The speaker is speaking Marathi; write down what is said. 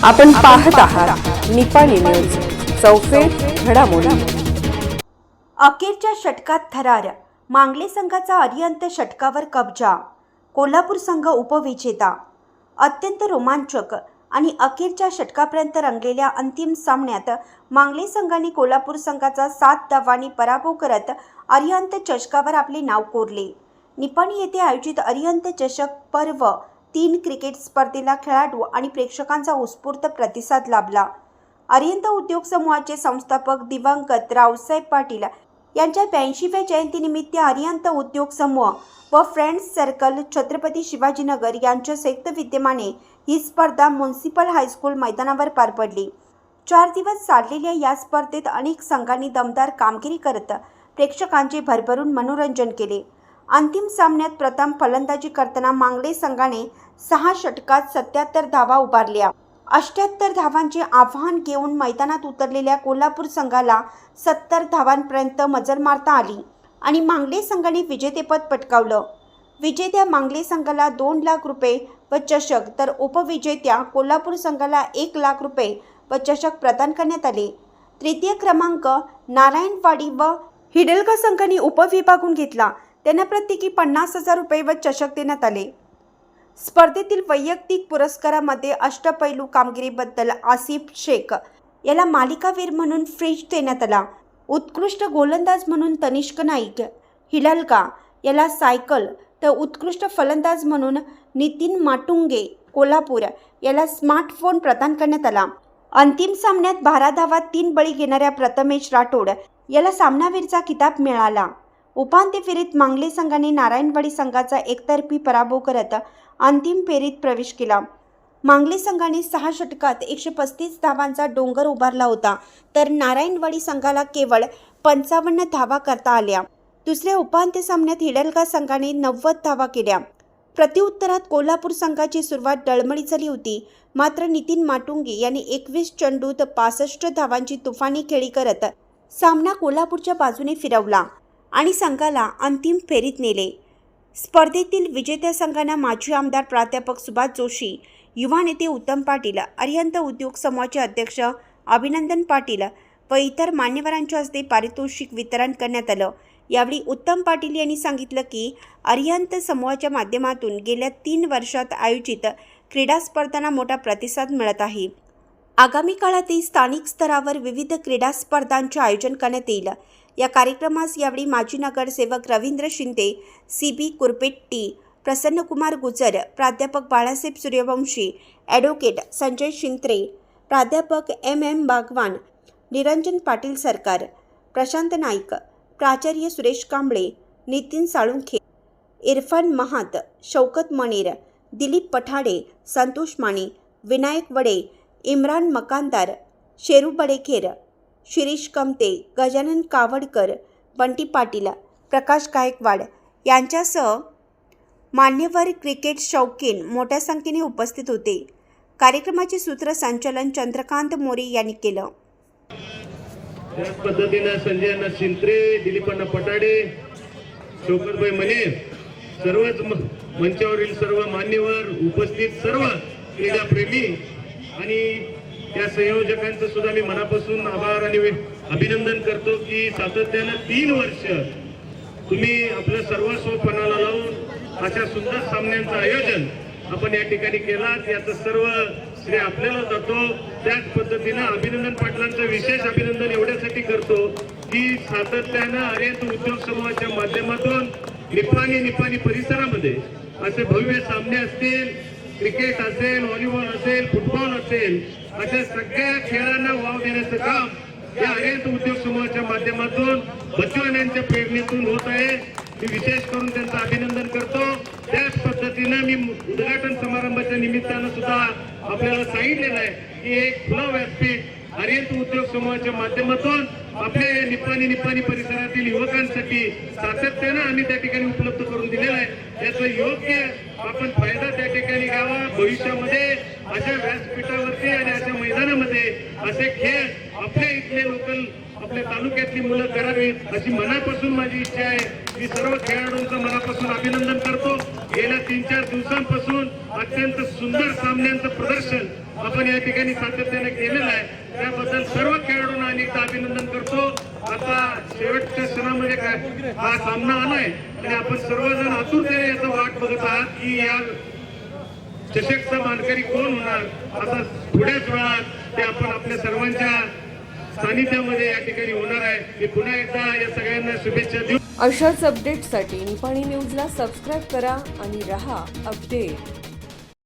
आपण पाहत आहात निपाणी न्यूज, चौफेर घडामोडी। अखेरच्या षटकात थरार, मांगले संघाचा अरिहंत षटकावर कब्जा, कोल्हापूर संघ उपविजेता। अत्यंत रोमांचक आणि अखेरच्या षटकापर्यंत रंगलेल्या अंतिम सामन्यात मांगले संघाने कोल्हापूर संघाचा 7 धावांनी पराभव करत अरिहंत चषकावर आपले नाव कोरले। निपाणी येथे आयोजित अरिहंत चषक पर्व 3 क्रिकेट स्पर्धेला खेळाडू आणि प्रेक्षकांचा उत्स्फूर्त प्रतिसाद लाभला। अरिहंत उद्योग समूहाचे संस्थापक दिवंगत रावसाहेब पाटील यांच्या 82व्या जयंतीनिमित्त अरिहंत उद्योग समूह व फ्रेंड्स सर्कल छत्रपती शिवाजीनगर यांच्या संयुक्त विद्यमाने ही स्पर्धा म्युनिसिपल हायस्कूल मैदानावर पार पडली। 4 दिवस चाललेल्या या स्पर्धेत अनेक संघांनी दमदार कामगिरी करत प्रेक्षकांचे भरभरून मनोरंजन केले। अंतिम सामन्यात प्रथम फलंदाजी करताना मांगले संघाने 6 षटकात 77 धावा उभारल्या। 78 धावांचे आव्हान घेऊन मैदानात उतरलेल्या कोल्हापूर संघाला 70 धावांपर्यंत मजल मारता आली आणि मांगले संघाने विजेतेपद पटकावलं। विजेत्या मांगले संघाला 2 लाख रुपये व चषक, तर उपविजेत्या कोल्हापूर संघाला 1 लाख रुपये व चषक प्रदान करण्यात आले। तृतीय क्रमांक नारायणवाडी व हिडलगा संघाने उपविभागून घेतला, त्यांना प्रत्येकी 50,000 रुपये व चषक देण्यात आले। स्पर्धेतील वैयक्तिक पुरस्कारामध्ये अष्टपैलू कामगिरीबद्दल आसिफ शेख याला मालिकावीर म्हणून फ्रिज देण्यात आला। उत्कृष्ट गोलंदाज म्हणून तनिष्क नाईक हिडलगा याला सायकल, तर उत्कृष्ट फलंदाज म्हणून नितीन माटुंगे कोल्हापूर याला स्मार्टफोन प्रदान करण्यात आला। अंतिम सामन्यात 12 धावात 3 बळी घेणाऱ्या प्रथमेश राठोड याला सामनावीरचा किताब मिळाला। उपांत्य फेरीत मांगले संघाने नारायणवाडी संघाचा एकतर्फी पराभव करत अंतिम फेरीत प्रवेश केला। मांगले संघाने 6 षटकात 135 धावांचा डोंगर उभारला होता, तर नारायणवाडी संघाला केवळ 55 धावा करता आल्या। दुसऱ्या उपांत्य सामन्यात हिडलगा संघाने 90 धावा केल्या। प्रत्युत्तरात कोल्हापूर संघाची सुरुवात डळमळी झाली होती, मात्र नितीन माटुंगे यांनी 21 चेंडूत 65 धावांची तुफानी खेळी करत सामना कोल्हापूरच्या बाजूने फिरवला आणि संघाला अंतिम फेरीत नेले। स्पर्धेतील विजेत्या संघांना माजी आमदार प्राध्यापक सुभाष जोशी, युवा नेते उत्तम पाटील, अरिहंत उद्योग समूहाचे अध्यक्ष अभिनंदन पाटील व इतर मान्यवरांच्या हस्ते पारितोषिक वितरण करण्यात आलं। यावेळी उत्तम पाटील यांनी सांगितलं की अरिहंत समूहाच्या माध्यमातून गेल्या 3 वर्षात आयोजित क्रीडा स्पर्धांना मोठा प्रतिसाद मिळत आहे। आगामी काळातही स्थानिक स्तरावर विविध क्रीडा स्पर्धांचे आयोजन करण्यात येईल। या कार्यक्रमास यावेळी माजी नगरसेवक रवींद्र शिंदे, CB कुरपेट्टी, प्रसन्नकुमार गुजर, प्राध्यापक बाळासाहेब सूर्यवंशी, ॲडव्होकेट संजय शिंत्रे, प्राध्यापक MM बागवान, निरंजन पाटील सरकार, प्रशांत नाईक, प्राचार्य सुरेश कांबळे, नितीन साळुंखे, इरफान महात, शौकत मणेर, दिलीप पठाडे, संतोष माने, विनायक वडे, इम्रान मकानदार, शेरू बडेखेर, शिरीष कमते, गजानन कावडकर, बंटी पाटील, प्रकाश गायकवाड यांच्यासह मान्यवर क्रिकेट शौकीन मोठ्या संख्येने उपस्थित होते। कार्यक्रमाचे सूत्रसंचालन चंद्रकांत मोरे यांनी केलं। त्याच पद्धतीने संजय शिंत्रे, दिलीपण्णा पटाडे, शौकतभाई मने, सर्वच मंचावरील सर्व मान्यवर, उपस्थित सर्व क्रीडाप्रेमी आणि त्या संयोजकांचं सुद्धा मी मनापासून आभार आणि अभिनंदन करतो की सातत्याने 3 वर्ष तुम्ही आपलं सर्वस्व पणाला लावून अशा सुंदर सामन्यांचं आयोजन आपण या ठिकाणी केलात, याचं सर्व श्रेय आपल्याला जातो। त्याच पद्धतीनं अभिनंदन पाटलांचं विशेष अभिनंदन एवढ्यासाठी करतो की सातत्यानं अरिहंत उद्योग समूहाच्या माध्यमातून निपाणी परिसरामध्ये असे भव्य सामने असतील, क्रिकेट असेल, व्हॉलीबॉल असेल, फुटबॉल असेल, अशा सगळ्या खेळांना वाव देण्याचं काम या अरिहंत उद्योग समूहाच्या माध्यमातून बच्चू यांच्या प्रेरणेतून होत आहे। मी विशेष करून त्यांचं अभिनंदन करतो। त्याच पद्धतीनं मी उद्घाटन समारंभाच्या निमित्तानं सुद्धा आपल्याला सांगितलेलं आहे की एक खुलं व्यासपीठ अरिहंत उद्योग समूहाच्या माध्यमातून आपल्या निपाणी परिसरातील युवकांसाठी सातत्यानं आम्ही त्या ठिकाणी उपलब्ध करून दिलेला आहे। याचा योग्य आपण फायदा त्या ठिकाणी घ्यावा। भविष्यामध्ये अशा व्यासपीठावरती आणि अशा मैदानामध्ये असे खेळ आपल्या इथले लोकल आपल्या तालुक्यातली मुलं करावीत अशी मनापासून माझी इच्छा आहे। मी सर्व खेळाडूंचं मनापासून अभिनंदन करतो। गेल्या 3-4 दिवसांपासून अत्यंत सुंदर सामन्यांचं प्रदर्शन आपण या ठिकाणी सातत्याने केलेलं आहे. त्याबद्दल सर्व खेळाडूंना अनेकदा अभिनंदन करतो. आता शेवटच्या क्षणामध्ये काय हा सामना आलाय आणि आपण सर्वजण आतुरतेने याचा वाट बघत आहात की या चषकचा मानकरी कोण होणार. आता थोड्याच वेळात ते आपण आपल्या सर्वांच्या सानिध्यामध्ये या ठिकाणी होणार आहे. मी पुन्हा एकदा या सगळ्यांना शुभेच्छा देऊ. अशाच अपडेट्ससाठी निपाणी न्यूजला सबस्क्राईब करा आणि रहा अपडेट.